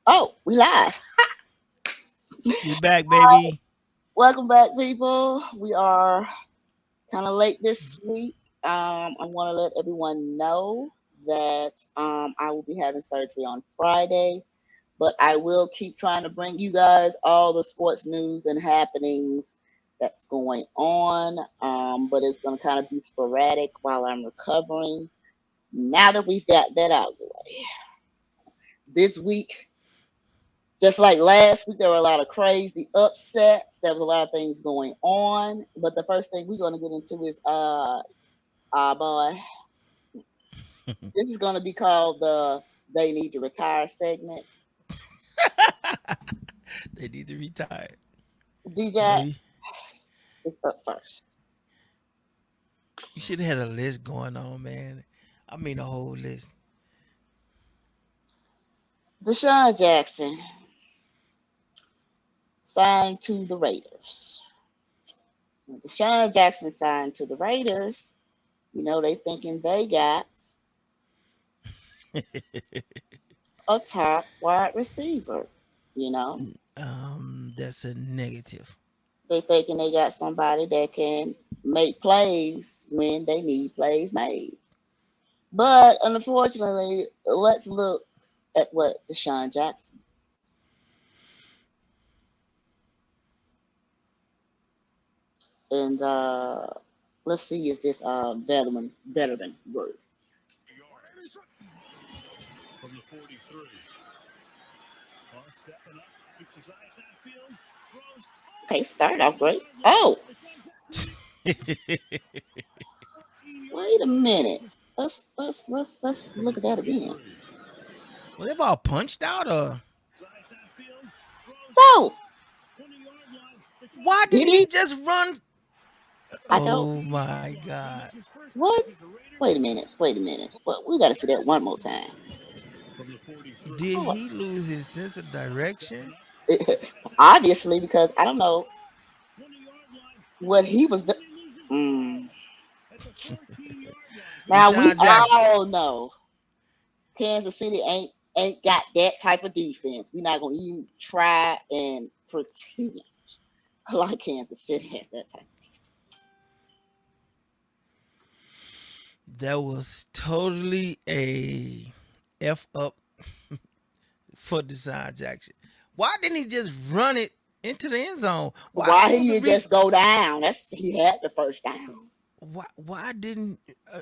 Oh, we live. We back, baby. Welcome back, people. We are kind of late this week. I want to let everyone know that I will be having surgery on Friday, but I will keep trying to bring you guys all the sports news and happenings that's going on. But it's going to kind of be sporadic while I'm recovering. Now that we've got that out of the way, this week, just like last week, there were a lot of crazy upsets. There was a lot of things going on. But the first thing we're going to get into is boy, this is going to be called the "They Need to Retire" segment. They need to retire. DJ Maybe is up first. you should have had a list going on, man. I mean, a whole list. Deshaun Jackson signed to the Raiders. When Deshaun Jackson signed to the Raiders, they thinking they got a top wide receiver. You know, That's a negative. they thinking they got somebody that can make plays when they need plays made. But unfortunately, let's look at what Deshaun Jackson and let's see is this veteran word. From the 43. Carr stepping up, keeps his eyes downfield, throws. Okay, start off great. Oh, wait a minute. Let's look at that again. Was they ball punched out or So why did didn't he? he just run? I don't. Oh my god. What? Wait a minute. Wait a minute. Well, we got to see that one more time. Did Oh, he lose his sense of direction? obviously, because I don't know what he was doing. Now we Deshaun Jackson. all know Kansas City ain't got that type of defense. We're not gonna even try and pretend like Kansas City has that type. That was totally a F up for Deshaun Jackson. Why didn't he just run it into the end zone? Why Why was he the didn't just go down? He had the first down. why didn't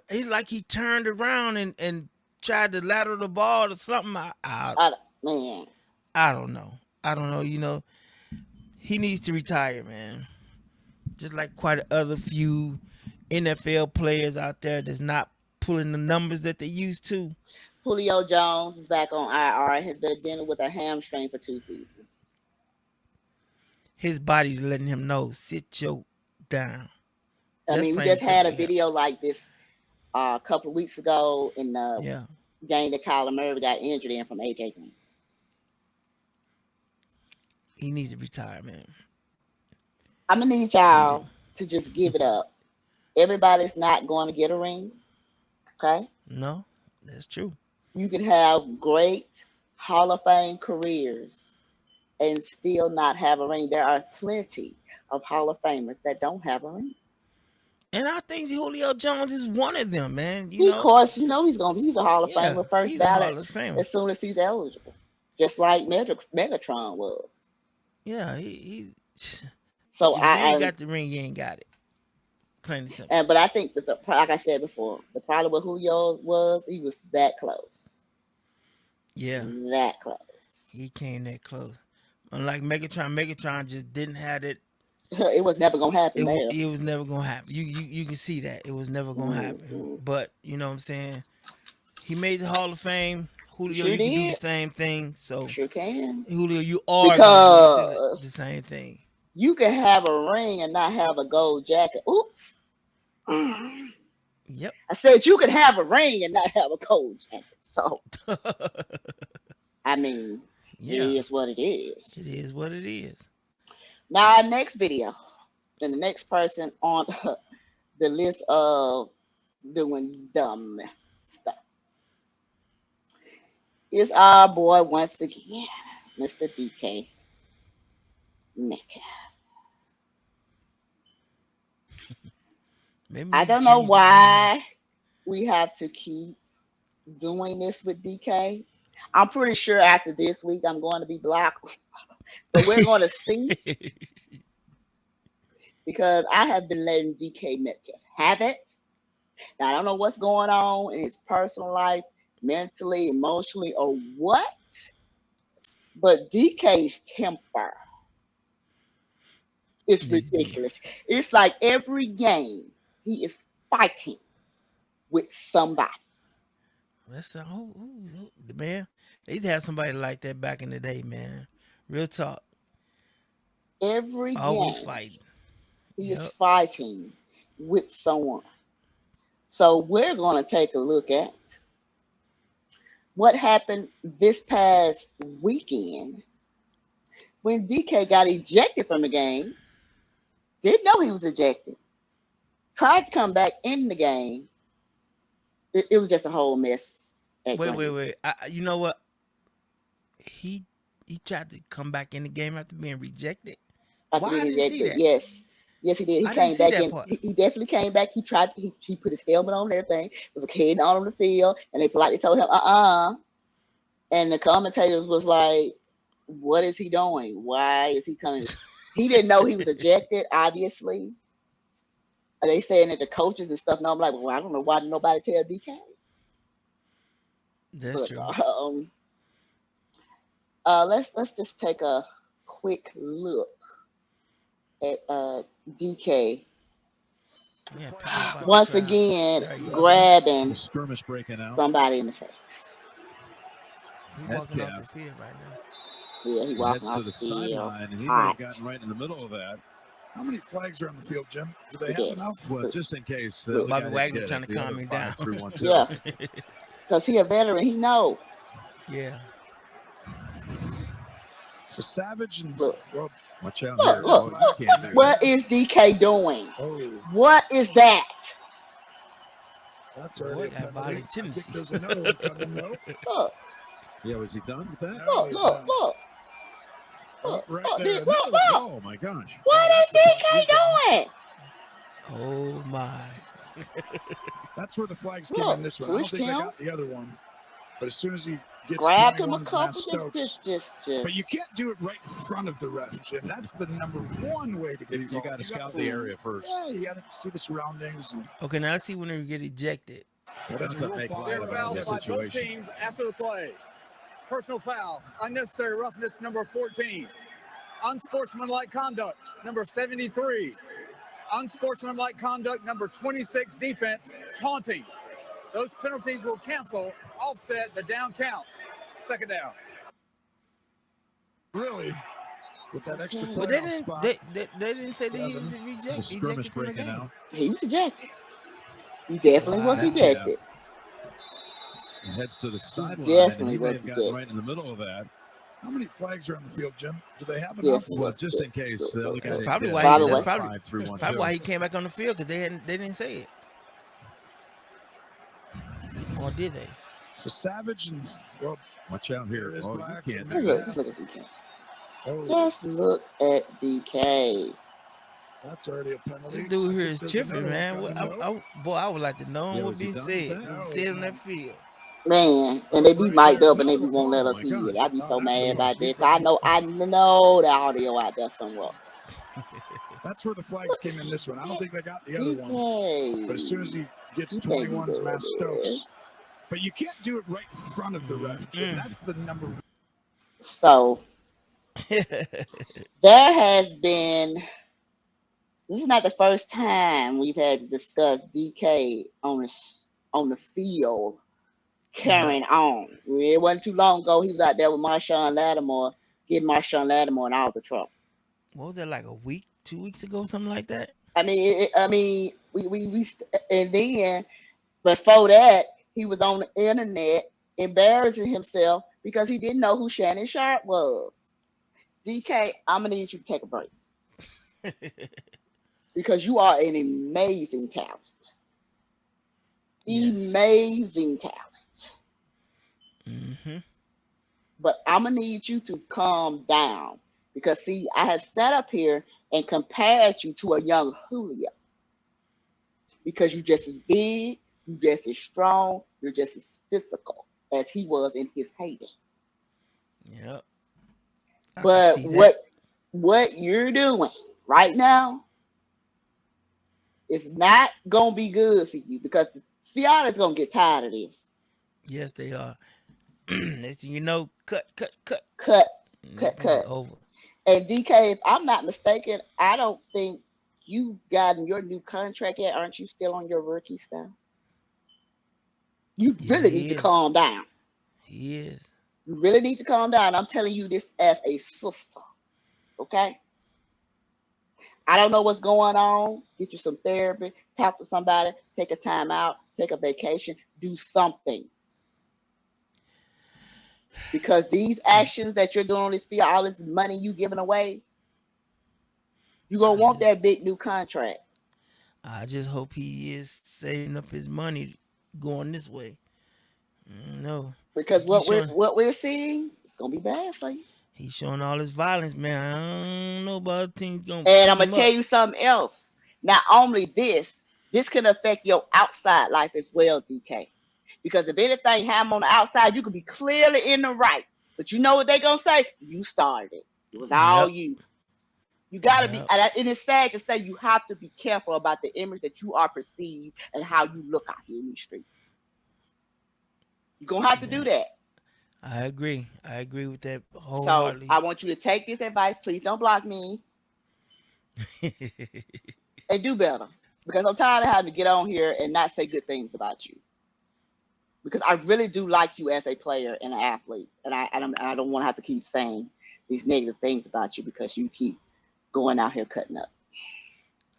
he like he turned around and tried to lateral the ball or something? Man, I don't know. I don't know. He needs to retire, man. Just like quite a other few NFL players out there that's not pulling the numbers that they used to. Julio Jones is back on IR and has been dealing with a hamstring for 2 seasons. His body's letting him know, sit your down. I That's mean, we plain and just had simple. a Yeah. video like this a couple of weeks ago in the Yeah. game that Kyler Murray got injured in from AJ Green. He needs to retire, man. I'm gonna need He do. y'all to just give it up. Everybody's not going to get a ring. Okay, No, that's true. you can have great Hall of Fame careers and still not have a ring. There are plenty of Hall of Famers that don't have a ring. And I think Julio Jones is one of them, man. He, of course, he's a Hall of Yeah, Famer first he's a ballot Hall of Famer. as soon as he's eligible, just like Megatron was. Yeah, he So if you ain't I got the ring, you ain't got it. Plain and simple. but I think that like I said before, the problem with Julio was he was that close, Yeah, that close. he came that close. Unlike Megatron just didn't have it. It was never gonna happen there. It was never gonna happen. You can see that it was never gonna happen. Mhm. But you know what I'm saying. He made the Hall of Fame. Julio, Sure you can do the did. same thing. So Sure can. Julio, you are gonna do the Because same thing. you can have a ring and not have a gold jacket. Oops. I Yep. said you can have a ring and not have a gold jacket. So I mean, it Yeah, is what it is. it is what it is. Now our next video, and the next person on the list of doing dumb stuff It's our boy once again, Mr. DK Metcalf. Maybe we I need to don't know change the name. why we have to keep doing this with DK. I'm pretty sure after this week I'm going to be blocked, but we're going to see because I have been letting DK Metcalf have it. Now, I don't know what's going on in his personal life, mentally, emotionally, or what, but DK's temper is Needs to be. ridiculous. It's like every game he is fighting with somebody. That's the man. They used to have somebody like that back in the day, man. Real talk. Every Always game fighting. he is Yep. fighting with someone. So we're going to take a look at what happened this past weekend when DK got ejected from the game. Didn't know he was ejected. Tried to come back in the game. It was just a whole mess at Green. Wait. You know what? He tried to come back in the game after being rejected. After Why? I being didn't see ejected, that. yes. Yes, he did. He I didn't came see back that in. part. He definitely came back. He tried. He put his helmet on and everything. Was heading out on the field, and they politely told him, And the commentators was like, "What is he doing? Why is he coming?" He didn't know he was ejected. Obviously, they saying that the coaches and stuff. And I'm like, well, I don't know why nobody tell DK. That's But true. let's just take a quick look at DK Yeah, people about the once crowd. again There you go. grabbing Skirmish breaking out. somebody in the face. He walking off the Metcalf field right now. Yeah, he heads walking to off the the field sideline, and he may have hot. gotten right in the middle of that. How many flags are on the field, Jim? Do they He have did. enough? Well, just in case the Well, other Bobby guy Wagner didn't trying get to it, the calm other him 5 down. through 1 2. Yeah, because he a veteran. He know. Yeah. So Savage and Look, well, Watch out look, here. look. Oh, you can't do What that. is DK doing? oh, What is that? that's Boy, already a got penalty. violent I think tendencies. there's another one coming though. Look, Yeah, was he done with that? No, look, he's look, not. look, Oh, look, right look, there. look, Another look. one. Oh my gosh. What Oh, is that's a touch. He's DK gone. doing? Oh my. That's where the flags came in Look, this one. I don't pushed think they him, got the other one. But as soon as he gets grabbed him a 21's Matt couple. Stokes. But you Just. can't do it right in front of the ref, Jim. That's the number one way to get You called. got to scout the area first. Yeah, you got to see the surroundings. And Okay, now let's see when they get ejected. well, that's Not to Rule make 5. light Clear of foul the by both situation. teams after the play. Personal foul, unnecessary roughness, number 14. Unsportsmanlike conduct, number 73. Unsportsmanlike conduct, number 26, defense, taunting. Those penalties will cancel, offset the down counts. Second down. Really, with that extra But But they playoff didn't. spot. They didn't say that he was Seven. The ejected skirmish from the breaking game. out. He was ejected. He definitely was Wow. ejected. He heads to the sideline, and definitely he may was have gotten ejected. right in the middle of that. How many flags are on the field, Jim? Do they have Yeah. enough? Well, just in case the other guy That's didn't probably get why. it. Probably The why- other That's 5 through 1 probably 2. why he came back on the field because they didn't say it, or did they? So Savage and well, Watch out here. There is Oh, you black can't and do Look, that. look at DK. oh, Just look at DK. that's already a penalty. This dude I here think is there's tripping, another man. one What, coming, though. boy, I would like to know Yeah, what was he being done said. with that? No, Said he's on that not. field. Man, and they be Right mic'd there, up and they be another won't one. let Oh us my hear it. gosh. I be No, so that's a mad touch. about He's this. I gone. know the audio out there somewhere. That's where the flags came in this one. I don't think they got the other one. But as soon as he gets You can't be 21's doing Matt Stokes. this. But you can't do it right in front of the ref, Jim. That's the number one. So there has been. This is not the first time we've had to discuss DK on the field carrying on. It wasn't too long ago. He was out there with Marshawn Lattimore, getting Marshawn Lattimore in all the trouble. What was that, like a week, 2 weeks ago, something like that? I mean, and then before that, he was on the internet embarrassing himself because he didn't know who Shannon Sharp was. DK, I'm gonna need you to take a break because you are an amazing talent. Yes. Amazing talent. Mm-hmm. But I'm gonna need you to calm down because see, I have sat up here and compared you to a young Julio because you're just as big, you're just as strong, you're just as physical as he was in his heyday. Yep. But what you're doing right now is not gonna be good for you because Seattle's gonna get tired of this. Yes, they are. Next thing you know, cut. Over. And DK, if I'm not mistaken, I don't think you've gotten your new contract yet. Aren't you still on your rookie stuff? You really need to calm down. He is. You really need to calm down. I'm telling you this as a sister. Okay? I don't know what's going on. Get you some therapy. Talk to somebody. Take a time out. Take a vacation. Do something. Because these actions that you're doing on this field, all this money you giving away, you're going to want that big new contract. I just hope he is saving up his money going this way. No. Because what we're seeing, it's going to be bad for you. He's showing all his violence, man. I don't know about things going. And I'm going to tell you something else. Not only this can affect your outside life as well, DK. Because if anything happened on the outside, you could be clearly in the right. But you know what they're going to say? You started it. It was all you. You got to be, and it's sad to say, you have to be careful about the image that you are perceived and how you look out here in these streets. You're going to have to do that. I agree. I agree with that wholeheartedly. So I want you to take this advice. Please don't block me. And do better. Because I'm tired of having to get on here and not say good things about you. Because I really do like you as a player and an athlete. And I don't want to have to keep saying these negative things about you because you keep going out here cutting up.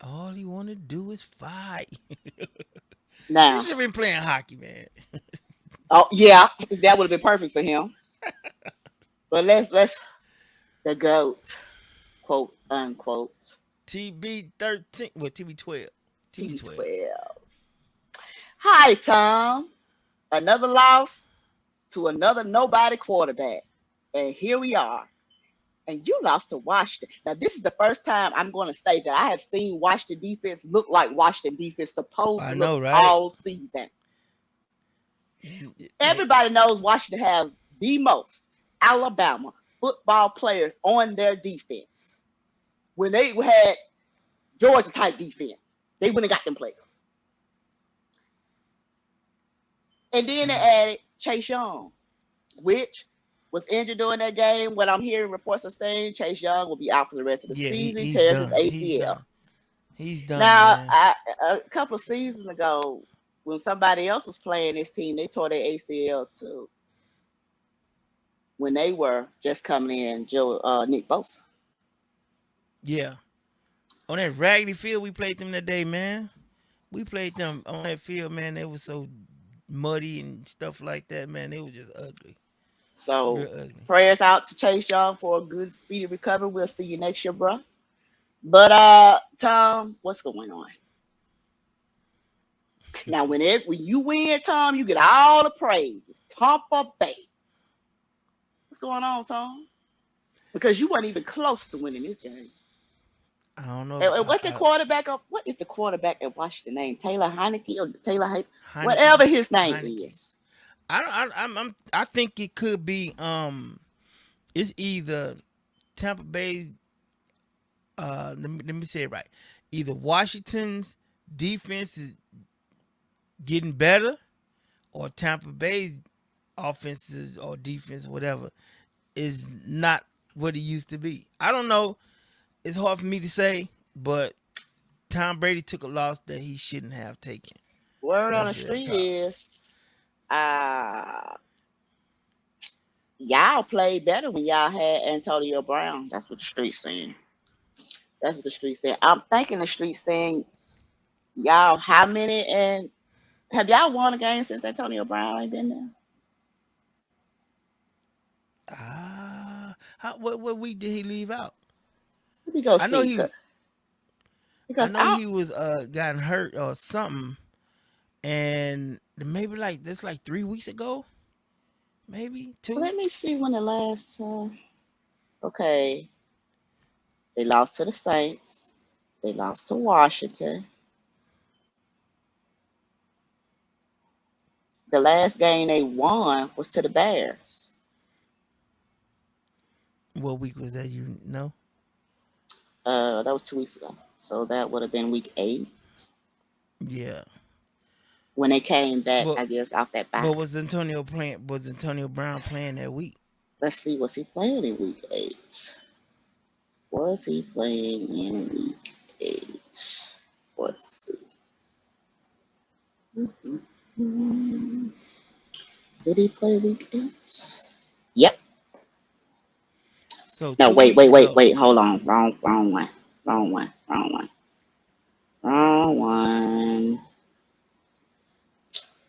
All he want to do is fight. Now, he should have been playing hockey, man. Oh, yeah. That would have been perfect for him. But let's the GOAT, quote, unquote. TB13. Well, TB12. TB12. Hi, Tom. Another loss to another nobody quarterback. And here we are. And you lost to Washington. Now, this is the first time I'm going to say that I have seen Washington defense look like Washington defense supposed to look all season. Everybody knows Washington has the most Alabama football players on their defense. When they had Georgia type defense, they wouldn't have got them players. And then they added Chase Young, which was injured during that game. What I'm hearing reports are saying Chase Young will be out for the rest of the season. Tears his ACL. He's done. Now, a couple of seasons ago, when somebody else was playing this team, they tore their ACL too. When they were just coming in, Nick Bosa. Yeah. On that raggedy field we played them that day, man. We played them on that field, man. They were so muddy and stuff like that, man. It was just ugly. So ugly. Prayers out to Chase Young for a good, speedy recovery. We'll see you next year, bro. But Tom, what's going on? Now, when you win, Tom, you get all the praise. It's Tampa Bay. What's going on, Tom? Because you weren't even close to winning this game. I don't know. And what's the quarterback of? What is the quarterback at Washington name? Taylor Heineke or Taylor Heineke? Whatever his name is. I think it could be it's either Tampa Bay's let me say it right. Either Washington's defense is getting better or Tampa Bay's offenses or defense, whatever, is not what it used to be. I don't know. It's hard for me to say, but Tom Brady took a loss that he shouldn't have taken. Word on the street is y'all played better when y'all had Antonio Brown. That's what the street's saying. That's what the street's saying. I'm thinking the street's saying, y'all, how many and have y'all won a game since Antonio Brown ain't been there? What week did he leave out? Let me go see. I know he was gotten hurt or something, and maybe like 3 weeks ago, maybe 2. Let me see when the last. Okay, they lost to the Saints. They lost to Washington. The last game they won was to the Bears. What week was that? You know? That was 2 weeks ago. So that would have been week 8 Yeah. when they came back, But I guess, off that bye. but was Antonio Brown playing that week? Let's see, was he playing in week 8? Was he playing in week 8? Let's see. Did he play week 8? Yep. So No, 2 weeks ago. wait. Hold on. Wrong one.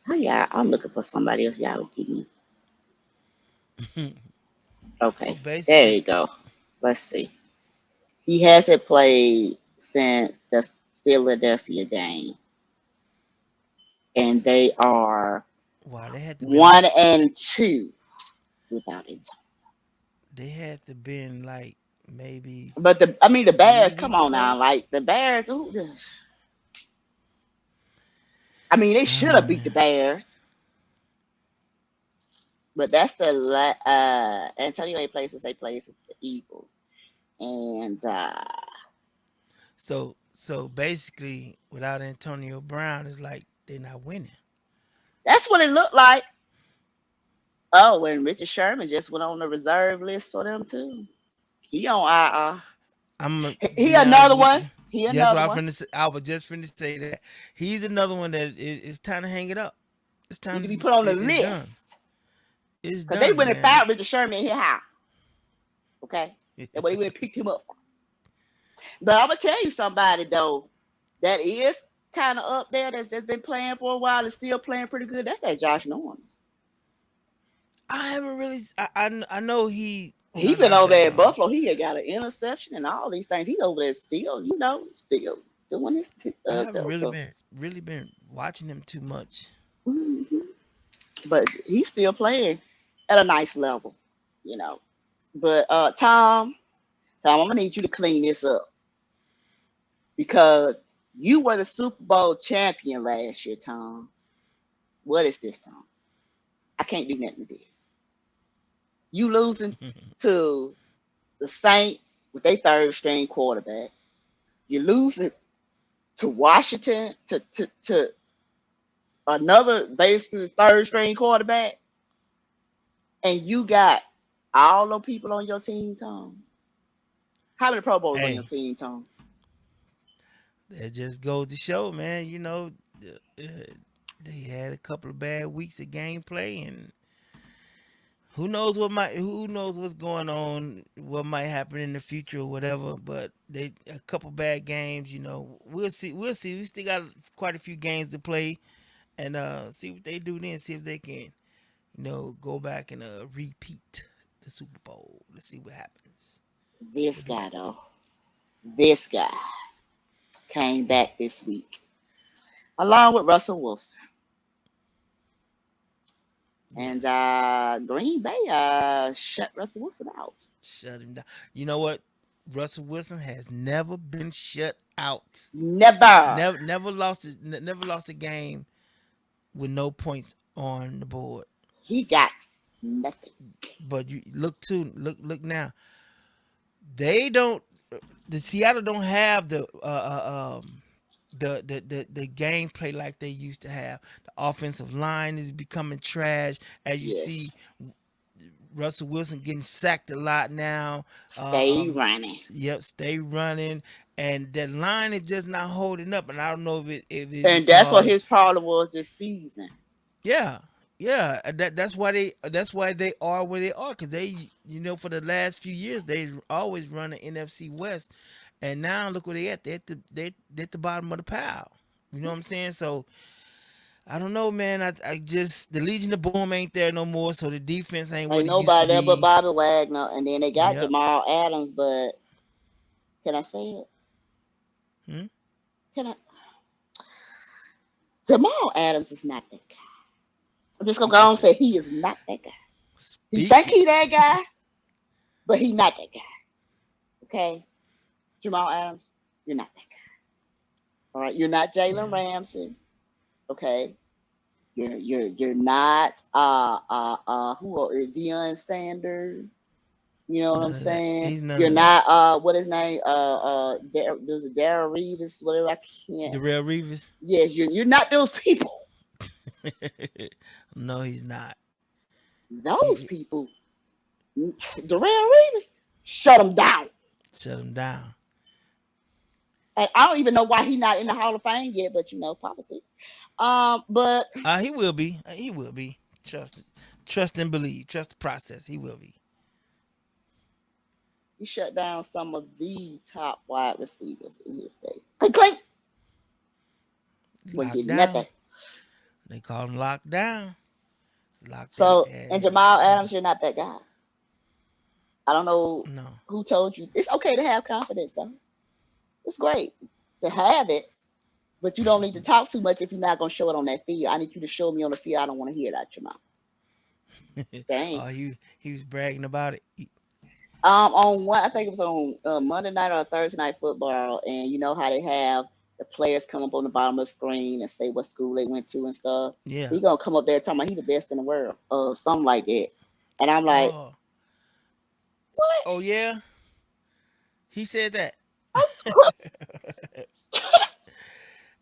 Oh, yeah, I'm looking for somebody else. Y'all will give me. Okay, So there basically, you go. Let's see. He hasn't played since the Philadelphia game, and they are wow, they had to been 1-2 without it. they had to been like maybe But the 3 Bears. Come weeks on ago. now, like the Bears. They should Oh have beat the man. Bears, but that's the Antonio A plays the Eagles, and So basically, without Antonio Brown, it's like they're not winning. that's what it looked like. Oh, and Richard Sherman just went on the reserve list for them too. He on IR. I'm gonna He be honest another with one. you. He That's what another one. I was just finna say that he's another one that it's time to hang it up. It's Need to be time. put on the It's done. list It's because they done, went and man. found Richard Sherman here. How? Okay, that's why they went and picked him up. But I'm gonna tell you somebody though that is kind of up there that's been playing for a while and still playing pretty good. That's that Josh Norman. I haven't really. I know he. He No, been not over Josh there at Norman. Buffalo. He got an interception and all these things. He's over there still, still doing his I haven't though. So, really been watching him too much. mhm. But he's still playing at a nice level, you know. But Tom, I'm gonna need you to clean this up because you were the Super Bowl champion last year, Tom. What is this, Tom? I can't do nothing with this. You losing to the Saints with their third string quarterback. You're losing to Washington to another basically third string quarterback, and you got all those people on your team, Tom. How many Pro Bowls on your Hey, team, Tom? that just goes to show, man. They had a couple of bad weeks of gameplay, and who knows what's going on, what might happen in the future or whatever. But they a couple bad games. We'll see. We'll see. We still got quite a few games to play, and see what they do then. See if they can, go back and repeat the Super Bowl. Let's see what happens. This What do guy, though, this guy came back this week along with Russell Wilson. And Yes. Green Bay shut Russell Wilson out. Shut him down. You know what? Russell Wilson has never been shut out. Never. Never lost a game with no points on the board. He got nothing. But you look now. They don't. The Seattle don't have the gameplay like they used to have. The offensive line is becoming trash, as you Yes. see. Russell Wilson getting sacked a lot now. Stay running. Yep, stay running, and that line is just not holding up. And I don't know if it And that's what because his problem was this season. yeah, that's why they are where they are, because they for the last few years they always run the NFC West, and now look where they at. They're at the bottom of the pile. You know what I'm saying? So I don't know, man. I just the Legion of Boom ain't there no more, so the defense ain't Ain't what it used to nobody there but be. Bobby Wagner. And then they got Yep. Jamal Adams, but can I say it? Hmm? Can I? Jamal Adams is not that guy. I'm just gonna go on and say he is not that guy. He think he that guy, but he not that guy. Okay, Jamal Adams, you're not that guy. All right, you're not Jalen Ramsey. Okay, you're not who is Deion Sanders. You know what I'm saying? You're not what his name? There's a Darrell Reeves, whatever. I can't. Darrell Reeves. Yes, you're not those people. No, he's not. Those people. Darrell Reeves, shut him down. Shut him down. And I don't even know why he's not in the Hall of Fame yet, but politics. But he will be. He will be. Trust and believe. Trust the process. He will be. He shut down some of the top wide receivers in his day. Clink. Nothing. They call him locked down. And Jamal Adams, you're not that guy. I don't know who told you. It's okay to have confidence, though. It's great to have it, but you don't need to talk too much if you're not going to show it on that field. I need you to show me on the field. I don't want to hear it out your mouth. Thanks. He was bragging about it. On what I think it was on Monday night or Thursday night football, and you know how they have the players come up on the bottom of the screen and say what school they went to and stuff. Yeah, he gonna come up there talking about he the best in the world, or something like that. And I'm like, what? Oh yeah, he said that.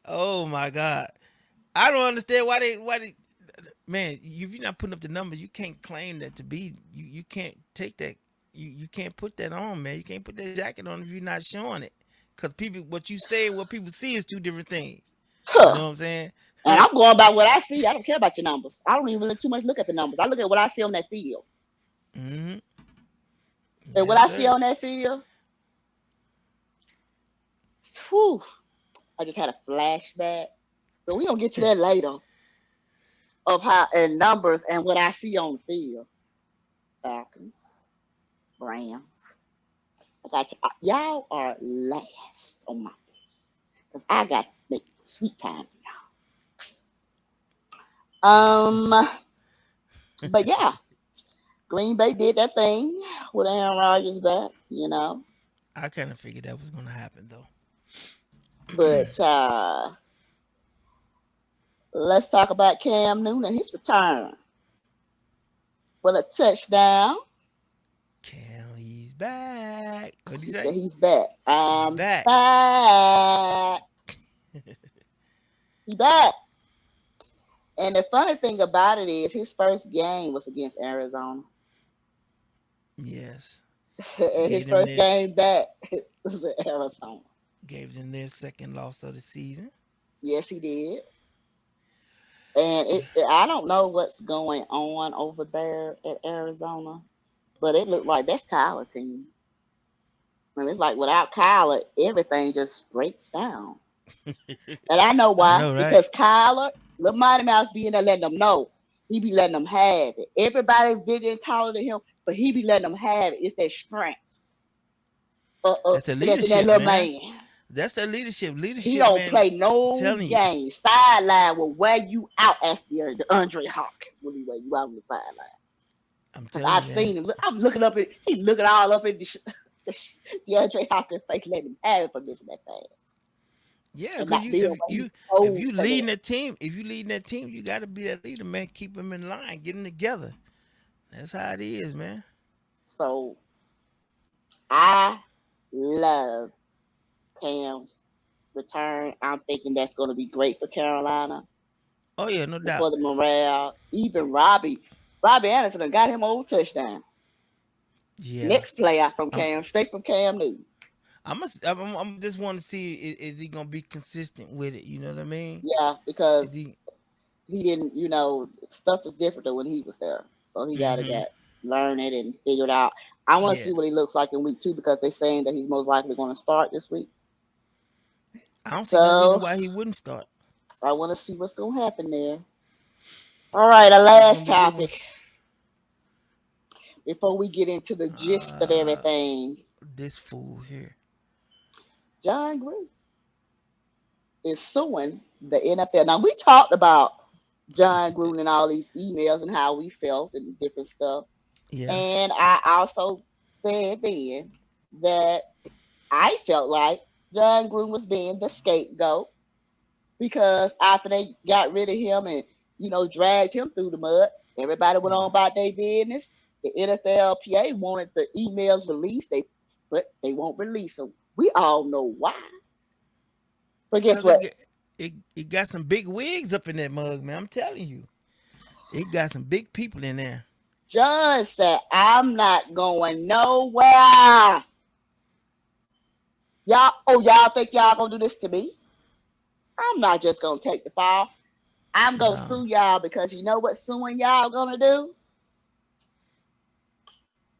Oh my God, I don't understand why they. Man, if you're not putting up the numbers, you can't claim that to be. You can't take that. You can't put that on, man. You can't put that jacket on if you're not showing it. Because what you say and what people see is two different things. You know what I'm saying? And I'm going by what I see. I don't care about your numbers. I don't even too much look at the numbers. I look at what I see on that field. Mm-hmm. And what I see on that field, whew, I just had a flashback. But we're going to get to that later of how, and numbers and what I see on the field. Falcons. Rams. I got you. Y'all are last on my list because I got to make sweet time for y'all. But yeah, Green Bay did that thing with Aaron Rodgers back. I kind of figured that was going to happen though. But let's talk about Cam Newton and his return with a touchdown. He's back. What did he say? Said he's back. He's back. He's back. And the funny thing about it is his first game was against Arizona. Yes. And his first game back was at Arizona. Gave them their second loss of the season. Yes, he did. And I don't know what's going on over there at Arizona. But it looked like that's Kyler's team. And it's like without Kyler, everything just breaks down. And I know why. Because Kyler, little Mighty Mouse be in there letting them know. He be letting them have it. Everybody's bigger and taller than him, but he be letting them have it. It's that strength. That's a leadership, that little man. That's that leadership. He don't play no game. Sideline will wear you out as the Andre Hopkins will he wear you out on the sideline. I've seen him. I'm looking up at. He's looking all up at the Andre Hopkins face, letting him have it for missing that pass. Yeah, because if you leading that team, you got to be that leader, man. Keep them in line, get them together. That's how it is, man. So, I love Cam's return. I'm thinking that's going to be great for Carolina. Oh yeah, no doubt. For the morale, even Robbie Anderson got him over touchdown. Yeah. Next play out from Cam, straight from Cam Newton. I'm just want to see is he gonna be consistent with it? You know what I mean? Yeah, because he didn't. Stuff is different than when he was there, so he gotta learn it and figure it out. I want to see what he looks like in week 2 because they're saying that he's most likely going to start this week. I don't see no reason why he wouldn't start. I want to see what's going to happen there. All right, our last topic before we get into the gist of everything. This fool here. Jon Gruden is suing the NFL. Now, we talked about Jon Gruden and all these emails and how we felt and different stuff. Yeah. And I also said then that I felt like Jon Gruden was being the scapegoat because after they got rid of him and, dragged him through the mud, everybody went on about their business. The NFLPA wanted the emails released, but they won't release them. We all know why. But guess what? It got some big wigs up in that mug, man. I'm telling you. It got some big people in there. Jon said, I'm not going nowhere. Y'all think y'all gonna do this to me? I'm not just gonna take the fall. I'm gonna sue y'all because you know what suing y'all gonna do?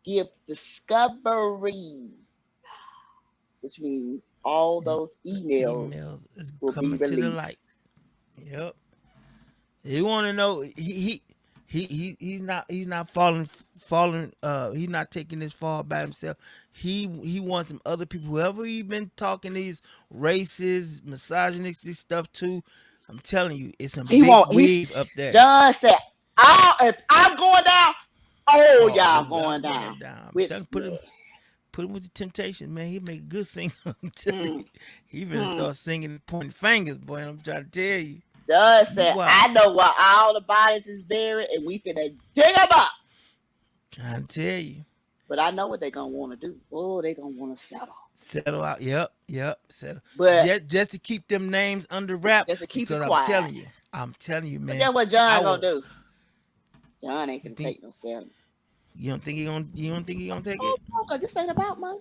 Give discovery, which means all those emails will be released. To the light. Yep. You want to know he's not falling he's not taking this fall by himself. He wants some other people, whoever he been talking these racist, misogynistic stuff to. I'm telling you, it's some big wigs up there. Jon said, if I'm going down, y'all going down. Put him with the Temptation, man. He make a good singer. I'm telling you. He better start singing and pointing fingers, boy. I'm trying to tell you. Jon said, I know where all the bodies is buried, and we finna dig them up. Trying to tell you. But I know what they're going to want to do. Oh, they're going to want to settle. Settle out. Yep. Settle. But just to keep them names under wraps. Just to keep it quiet. I'm telling you, man. But that's what Jon going to do. Jon ain't going to take no settlement. You don't think he gonna take it? No, because this ain't about money.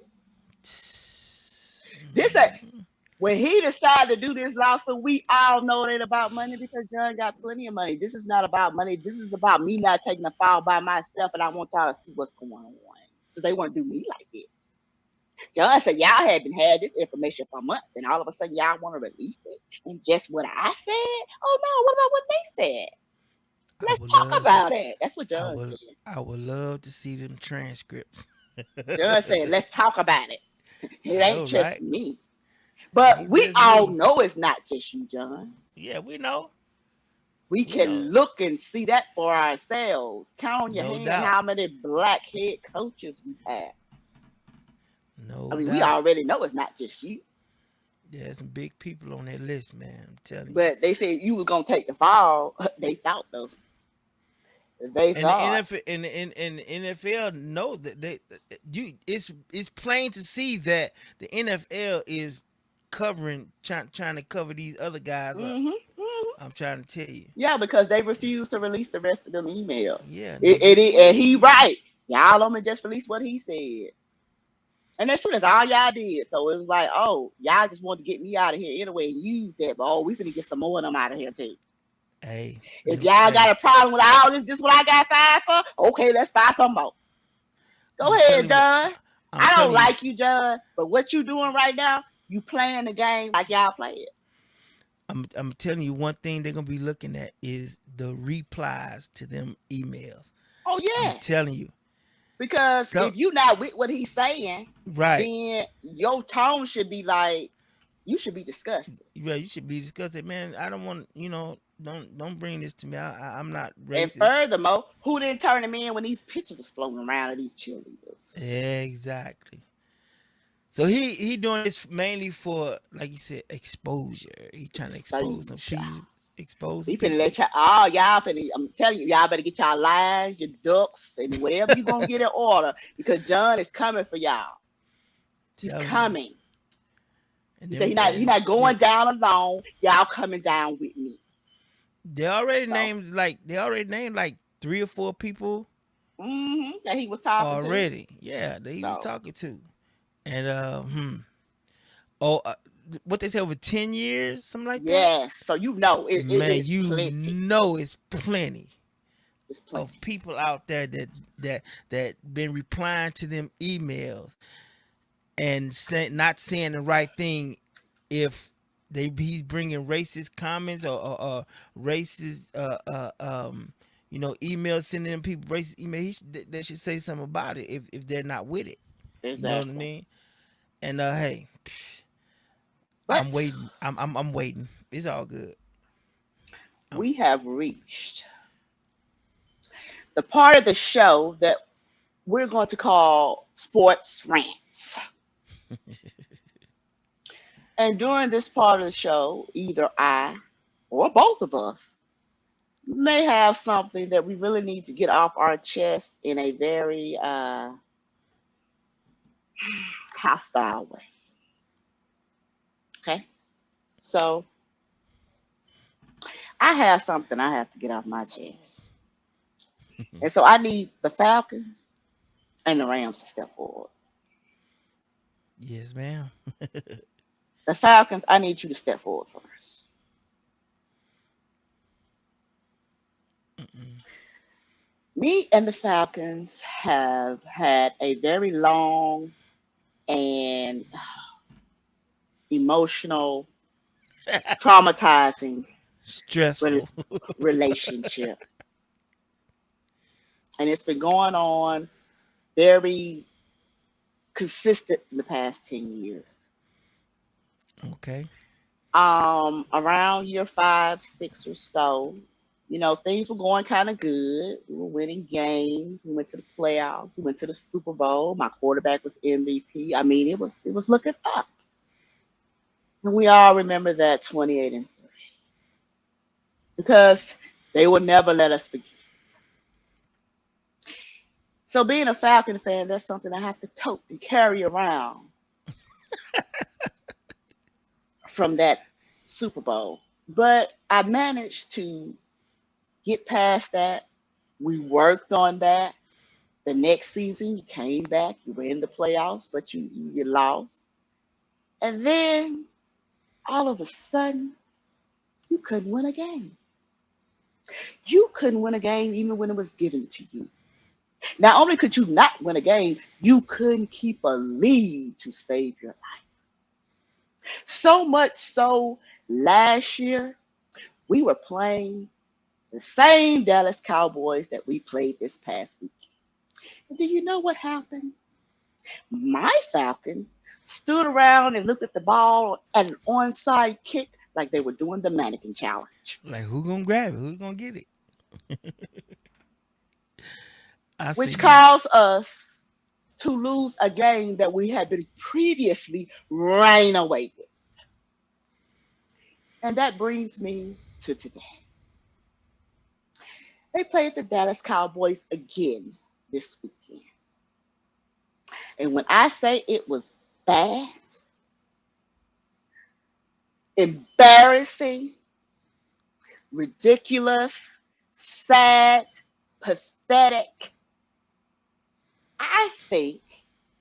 When he decided to do this lawsuit, we all know it ain't about money because Jon got plenty of money. This is not about money. This is about me not taking a fall by myself, and I want y'all to see what's going on. So they want to do me like this. Jon said, y'all haven't had this information for months, and all of a sudden y'all want to release it. And just what I said? Oh no, what about what they said? Let's talk about it. That's what Jon said. I would love to see them transcripts. Jon said, let's talk about it. It ain't just me. But we all know it's not just you, Jon. Yeah, we know. We can look and see that for ourselves. Count on your hand how many black head coaches we have. We already know it's not just you. There's some big people on that list, man. I'm telling you. But they said you was gonna take the fall. They thought though. They thought. And the NFL know that it's plain to see that the NFL is trying to cover these other guys up. I'm trying to tell you. Yeah, because they refuse to release the rest of them emails. Yeah. And he right. Y'all only just released what he said. And that's true. That's all y'all did. So it was like, y'all just wanted to get me out of here anyway and use that. But we finna get some more of them out of here too. Hey. If y'all got a problem with all this what I got fired for, okay, let's fire some more. Go ahead, Jon. I don't like you, Jon. But what you doing right now, you playing the game like y'all play it. I'm telling you, one thing they're gonna be looking at is the replies to them emails. Oh yeah, I'm telling you, because if you're not with what he's saying, right, then your tone should be like you should be disgusted. Yeah, you should be disgusted, man. I don't want don't bring this to me. I'm not racist. And furthermore, who didn't turn him in when these pictures was floating around of these cheerleaders? Exactly. So he doing this mainly for, like you said, exposure. He trying to expose some people. He finna let y'all finna. I'm telling you, y'all better get y'all lines, your ducks, and whatever you gonna get in order because Jon is coming for y'all. He's coming. He said he's not going down alone. Y'all coming down with me. They already named like 3 or 4 people. That he was talking already. To. Yeah, that he was talking to. And what they say over 10 years, something like that. Yes, so it's plenty. It's plenty of people out there that been replying to them emails and not saying the right thing. If he's bringing racist comments or racist emails, sending them people racist emails, they should say something about it if they're not with it. Exactly. You know what I mean? And hey, I'm waiting. I'm waiting. It's all good. we have reached the part of the show that we're going to call Sports Rants. And during this part of the show, either I or both of us may have something that we really need to get off our chest in a very hostile way. Okay? So I have something I have to get off my chest. And so I need the Falcons and the Rams to step forward. Yes, ma'am. The Falcons, I need you to step forward first. Me and the Falcons have had a very long and emotional, traumatizing Stressful. relationship. And it's been going on very consistent in the past 10 years. Okay. Around year 5, 6 or so, things were going kind of good. We were winning games. We went to the playoffs. We went to the Super Bowl. My quarterback was MVP. I mean, it was looking up. And we all remember that 28-3 because they will never let us forget. So being a Falcon fan, that's something I have to tote and carry around from that Super Bowl. But I managed to get past that. We worked on that. The next season, you came back. You were in the playoffs, but you lost. And then, all of a sudden, you couldn't win a game. You couldn't win a game even when it was given to you. Not only could you not win a game, you couldn't keep a lead to save your life. So much so, last year, we were playing the same Dallas Cowboys that we played this past weekend. And do you know what happened? My Falcons stood around and looked at the ball at an onside kick like they were doing the mannequin challenge. Like, who gonna grab it? Who's gonna get it? Which caused us to lose a game that we had been previously running away with. And that brings me to today. They played the Dallas Cowboys again this weekend. And when I say it was bad, embarrassing, ridiculous, sad, pathetic, I think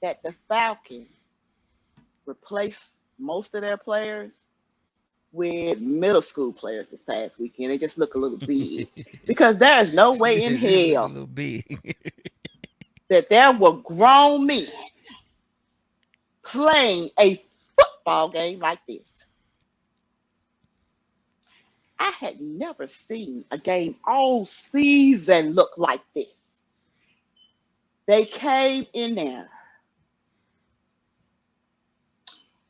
that the Falcons replaced most of their players with middle school players this past weekend. They just look a little big. Because there is no way in hell that there were grown men playing a football game like this. I had never seen a game all season look like this. They came in there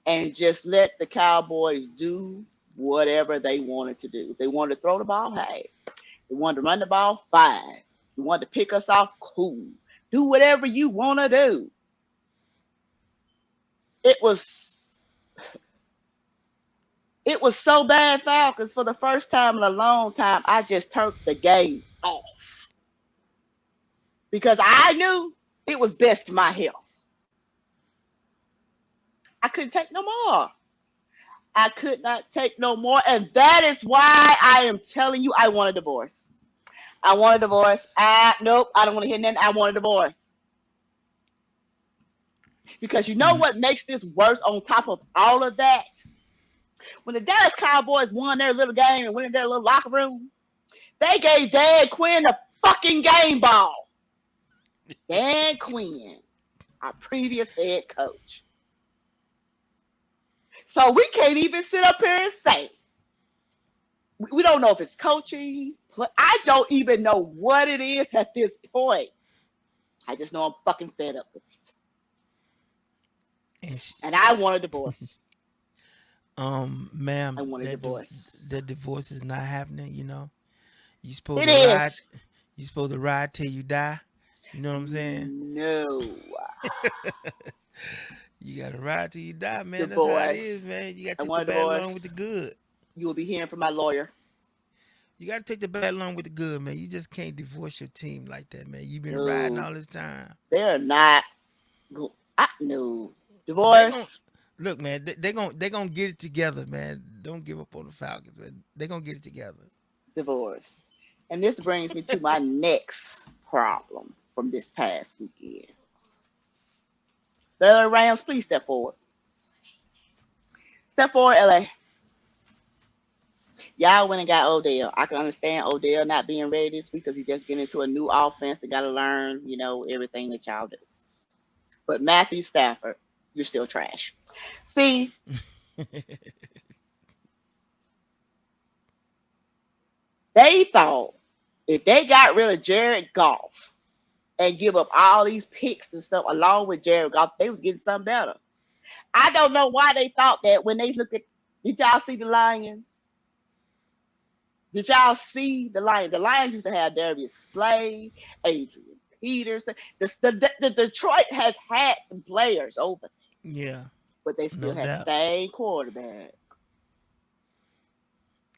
and just let the Cowboys do whatever they wanted to do. If they wanted to throw the ball, hey. They wanted to run the ball, fine. You wanted to pick us off, cool. Do whatever you want to do. It was so bad, Falcons, for the first time in a long time, I just turned the game off. Because I knew it was best for my health. I couldn't take no more. I could not take no more. And that is why I am telling you I want a divorce. I want a divorce. Nope, I don't want to hear nothing. I want a divorce. Because you know what makes this worse on top of all of that? When the Dallas Cowboys won their little game and went in their little locker room, they gave Dan Quinn the fucking game ball. Dan Quinn, our previous head coach. So we can't even sit up here and say, we don't know if it's coaching. I don't even know what it is at this point. I just know I'm fucking fed up with it. And I want a divorce. Ma'am, I want a that divorce. that divorce is not happening. You know, you It supposed to ride. is. You supposed to ride till you die. You know what I'm saying? No. You gotta ride till you die, man. That's how it is, Divorce. man. You gotta I take the want a bad along with the divorce. good. You will be hearing from my lawyer. You gotta take the bad along with the good, man. You just can't divorce your team like that, man. You've been riding No. all this time. They're not. No. They gon' Divorce. look, man. They gonna get it together, man. Don't give up on the Falcons, man. They gonna get it together. Divorce. And this brings me to my next problem from this past weekend. The LA Rams, please step forward. Step forward, LA. Y'all went and got Odell. I can understand Odell not being ready this week because he's just getting into a new offense and got to learn, everything that y'all do. But Matthew Stafford, you're still trash. See, they thought if they got rid of Jared Goff and give up all these picks and stuff along with Jared Goff, they was getting something better. I don't know why they thought that when they looked at. Did y'all see the Lions? Did y'all see the Lions? The Lions used to have Darius Slay, Adrian Peterson. The Detroit has had some players over there, Yeah, but they still no had the doubt. same quarterback.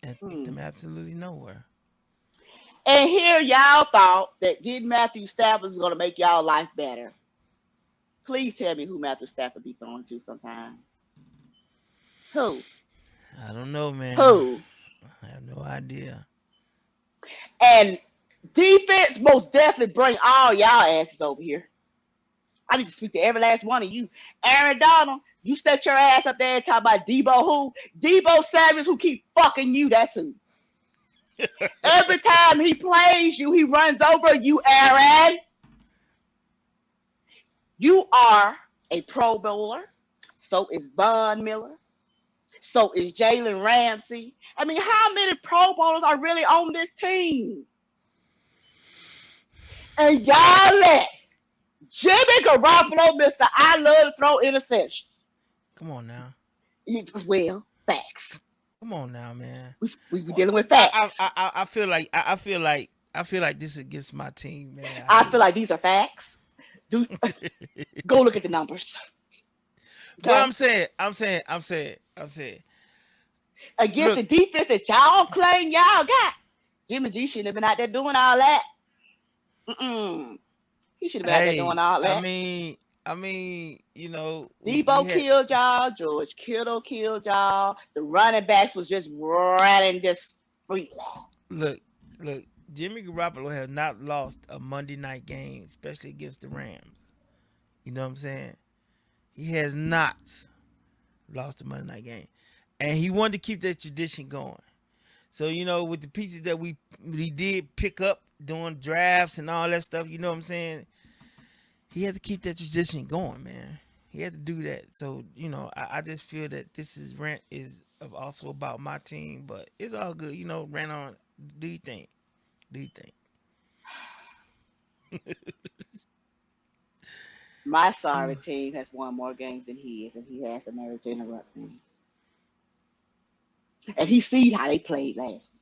And take them absolutely nowhere. And here y'all thought that getting Matthew Stafford was going to make y'all life better. Please tell me who Matthew Stafford be throwing to sometimes. Who? I don't know, man. Who? I have no idea. And defense most definitely bring all y'all asses over here. I need to speak to every last one of you. Aaron Donald, you set your ass up there and talk about Debo who? Debo Samuels who keep fucking you, that's who. Every time he plays you, he runs over you, Aaron. You are a Pro Bowler. So is Von Miller. So is Jalen Ramsey. I mean, how many Pro Bowlers are really on this team? And y'all let Jimmy Garoppolo, Mr. I love to throw interceptions. Come on now. Well, facts. Come on now, man. We dealing with facts. I feel like this is against my team, man. I feel like these are facts. Go look at the numbers. Okay? But I'm saying. Against the defense that y'all claim y'all got, Jimmy G shouldn't have been out there doing all that. He should have been out there doing all that. I mean, Debo killed y'all. George Kittle killed y'all. The running backs was just running just free. Look, Jimmy Garoppolo has not lost a Monday night game, especially against the Rams. You know what I'm saying? He has not lost a Monday night game. And he wanted to keep that tradition going. So, with the pieces that we did pick up doing drafts and all that stuff, you know what I'm saying? He had to keep that tradition going, man. He had to do that. So, I just feel that this rant is also about my team, but it's all good. Rant on. Do you think? My sorry team has won more games than he is, and he has the nerve to interrupt me. And he seen how they played last week.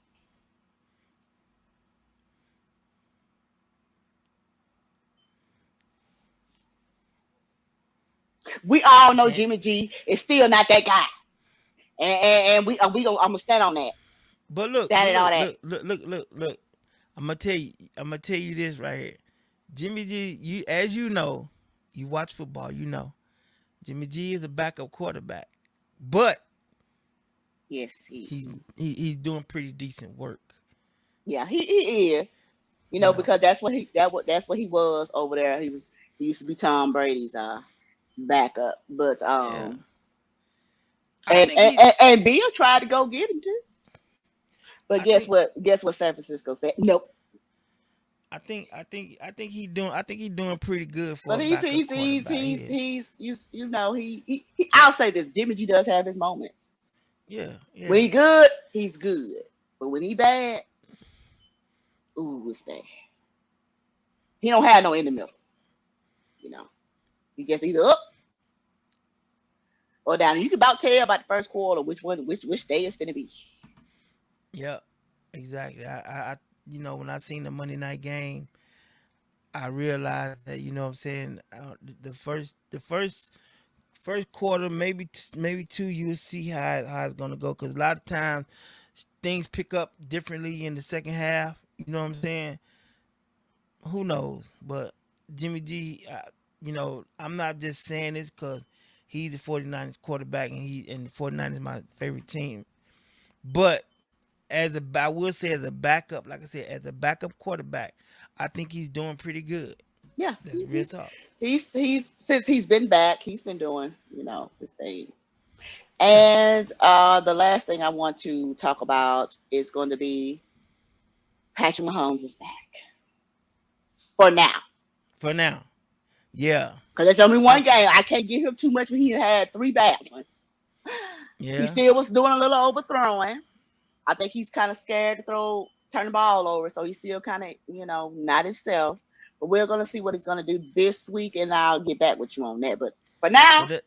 We all know Jimmy G is still not that guy, and I'm gonna stand on that. But look, I'm gonna tell you this right here. Jimmy G, as you know, you watch football, Jimmy G is a backup quarterback, but yes, he's doing pretty decent work. Yeah, he is. Because that's what he was over there. He used to be Tom Brady's backup, but and Bill tried to go get him too. But guess what San Francisco said? Nope. I think he's doing pretty good for. But I'll say this: Jimmy G does have his moments. Yeah. When he good, he's good. But when he bad, it's bad. He don't have no in the middle. He just either up or down. You can about tell about the first quarter which day it's gonna be. Yeah, exactly. When I seen the Monday night game, I realized that what I'm saying, the first quarter, maybe two, you'll see how it's gonna go. Because a lot of times things pick up differently in the second half. You know what I'm saying? Who knows? But Jimmy G, I'm not just saying this because he's the 49ers quarterback and the 49ers is my favorite team. But I will say as a backup, like I said, as a backup quarterback, I think he's doing pretty good. Yeah, That's real talk. he's since he's been back, he's been doing his thing. Yeah. And the last thing I want to talk about is going to be Patrick Mahomes is back for now. For now. Yeah. Because there's only one I, game. I can't give him too much when he had 3 bad ones. He yeah. still was doing a little overthrowing. I think he's kind of scared to turn the ball over, so he's still kind of, not himself. But we're gonna see what he's gonna do this week, and I'll get back with you on that. But for now, But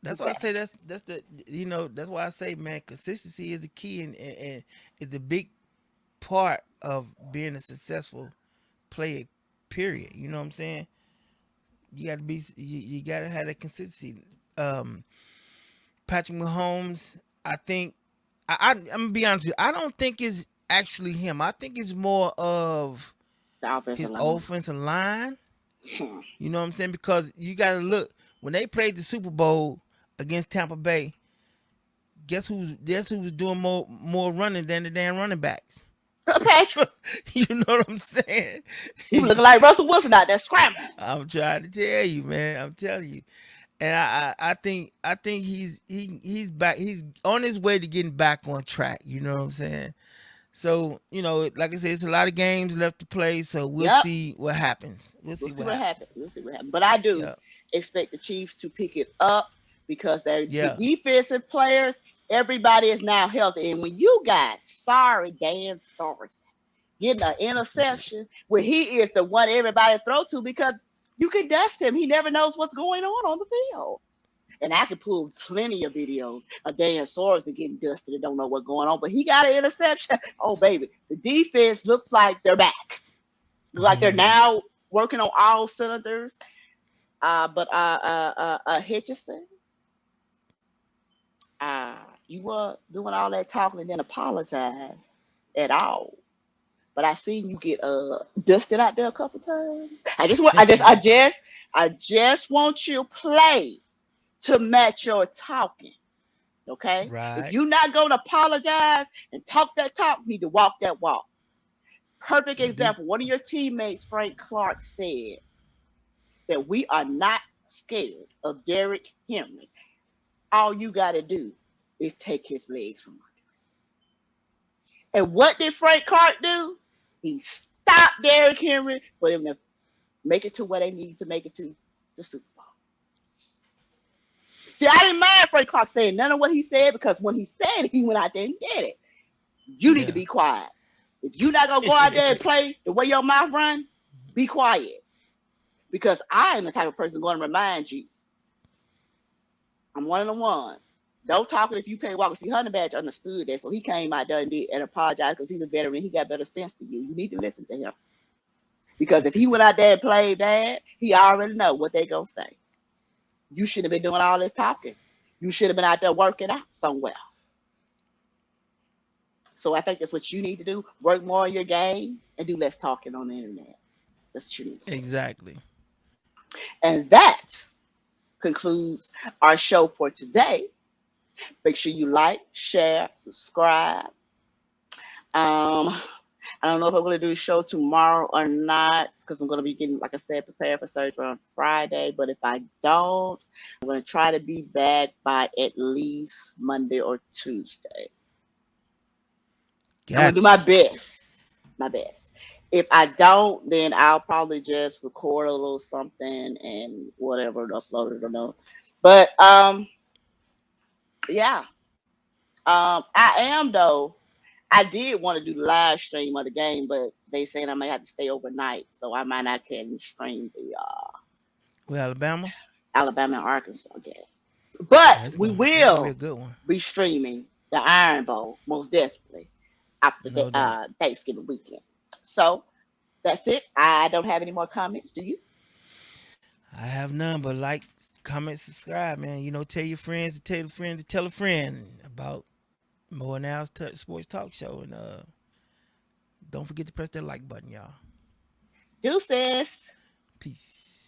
he's that's why I back. say that's why I say, man, consistency is the key and it's a big part of being a successful player. Period. You know what I'm saying? You gotta have that consistency. Um, Patrick Mahomes, I think I'm gonna be honest with you. I don't think it's actually him. I think it's more of The offensive his line. offensive line. Hmm. You know what I'm saying? Because you gotta look when they played the Super Bowl against Tampa Bay. Guess who was doing more running than the damn running backs? Patrick, You know what I'm saying? he was looking like Russell Wilson out there scrambling. I'm trying to tell you, man. I'm telling you. And I think he's back. He's on his way to getting back on track. You know what I'm saying? So like I said, it's a lot of games left to play. So we'll Yep. see what happens. We'll We'll see see what what happens. happens. We'll see what happens. But I do Yeah, expect the Chiefs to pick it up because the yeah. defensive players, everybody is now healthy. And when you got Dan Sorensen getting an interception where he is the one everybody throw to because you can dust him. He never knows what's going on the field. And I could pull plenty of videos of Dan Sorensen getting dusted and don't know what's going on. But he got an interception. Oh, baby. The defense looks like they're back. Looks like they're now working on all cylinders. But Hitchison, you were doing all that talking and then apologize at all. But I seen you get dusted out there a couple times. I just want you to play to match your talking. Okay? If Right. you're not gonna apologize and talk that talk, you need to walk that walk. Perfect You do. example. One of your teammates, Frank Clark, said that we are not scared of Derrick Henry. All you gotta do is take his legs from under. And what did Frank Clark do? He stopped Derrick Henry for him to make it to where they needed to make it to the Super Bowl. See, I didn't mind Frank Clark saying none of what he said because when he said it, he went out there and did it. You need to Yeah. be quiet. If you're not gonna go out there and play the way your mouth run, be quiet. Because I am the type of person going to remind you. I'm one of the ones. Don't talk it if you can't walk. See, Hunter Badge understood that, so he came out there and apologized because he's a veteran. He got better sense to you. You need to listen to him. Because if he went out there and played bad, he already know what they gonna say. You should have been doing all this talking. You should have been out there working out somewhere. So I think that's what you need to do. Work more on your game and do less talking on the internet. That's what you need to do. Exactly. And that concludes our show for today. Make sure you like, share, subscribe. I don't know if I'm going to do a show tomorrow or not because I'm going to be getting, like I said, prepared for surgery on Friday. But if I don't, I'm going to try to be back by at least Monday or Tuesday. I'm going to do my Gotcha. best. My best. If I don't, then I'll probably just record a little something and whatever, upload it or no. But yeah. I am though. I did want to do the live stream of the game, but they saying I may have to stay overnight, so I might not can stream the With Alabama. Alabama and Arkansas game. But we that's gonna be a will good one. be streaming the Iron Bowl most definitely after the No doubt. Thanksgiving weekend. So that's it. I don't have any more comments. Do you? I have none but like, comment, subscribe, man. You know, tell your friends to tell a friend to tell a friend about More Now's Sports Talk Show. And don't forget to press that like button, y'all. Deuces. Peace.